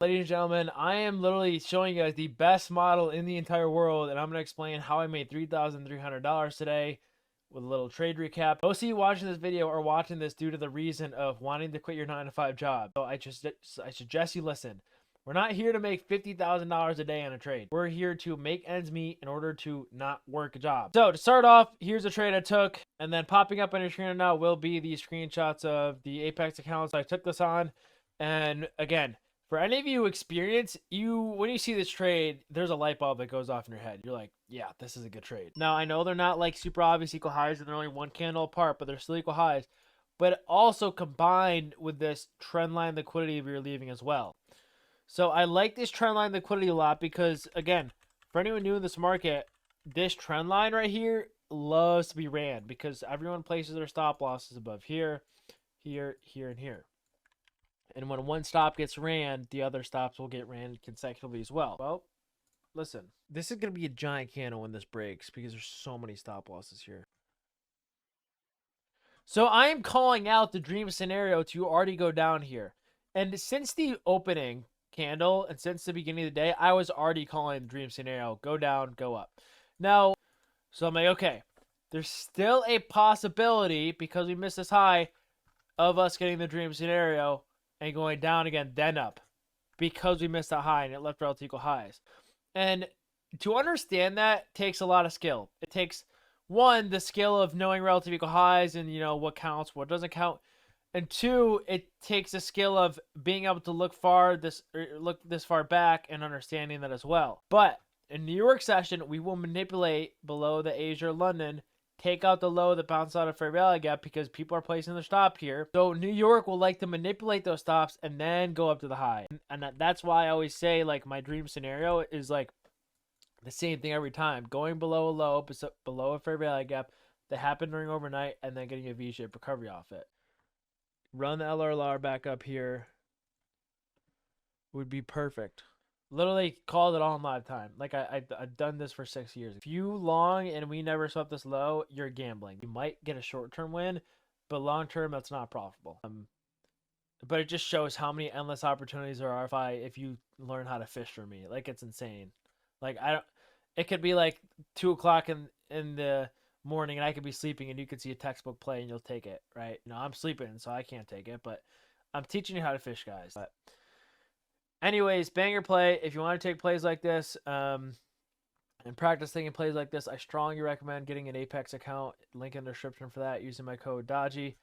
Ladies and gentlemen, I am literally showing you guys the best model in the entire world, and I'm going to explain how I made $3,300 today with a little trade recap. Most of you watching this video are watching this due to the reason of wanting to quit your 9-to-5 job. So I suggest you listen. We're not here to make $50,000 a day on a trade. We're here to make ends meet in order to not work a job. So to start off, here's a trade I took, and then popping up on your screen now will be the screenshots of the Apex accounts I took this on. And again, for any of you experience, when you see this trade, there's a light bulb that goes off in your head. You're like, yeah, this is a good trade. Now, I know they're not like super obvious equal highs and they're only one candle apart, but they're still equal highs. But also combined with this trend line liquidity we are leaving as well. So I like this trend line liquidity a lot because, again, for anyone new in this market, this trend line right here loves to be ran because everyone places their stop losses above here, here, here, and here. And when one stop gets ran, the other stops will get ran consecutively as well. Well, listen, this is going to be a giant candle when this breaks because there's so many stop losses here. So I am calling out the dream scenario to already go down here. And since the opening candle and since the beginning of the day, I was already calling the dream scenario go down, go up. Now, so I'm like, okay, there's still a possibility because we missed this high of us getting the dream scenario and going down again, then up, because we missed a high and it left relative equal highs. And to understand that takes a lot of skill. It takes, one, the skill of knowing relative equal highs and, what counts, what doesn't count. And two, it takes a skill of being able to look this far back and understanding that as well. But in New York session, we will manipulate below the Asia London, take out the low that bounced out of Fair Value Gap because people are placing their stop here. So New York will like to manipulate those stops and then go up to the high. And that's why I always say, like, my dream scenario is like the same thing every time. Going below a low, below a Fair Value Gap that happened during overnight and then getting a V-shaped recovery off it. Run the LRLR back up here would be perfect. Literally called it all in live time. Like I've done this for 6 years. If you long and we never swept this low, you're gambling. You might get a short-term win, but long-term that's not profitable. But it just shows how many endless opportunities there are if you learn how to fish for me. Like, it's insane. Like, it could be like 2 o'clock in the morning and I could be sleeping and you could see a textbook play and you'll take it, right? I'm sleeping, so I can't take it, but I'm teaching you how to fish, guys. But anyways, banger play. If you want to take plays like this and practice taking plays like this, I strongly recommend getting an Apex account. Link in the description for that using my code DODGY.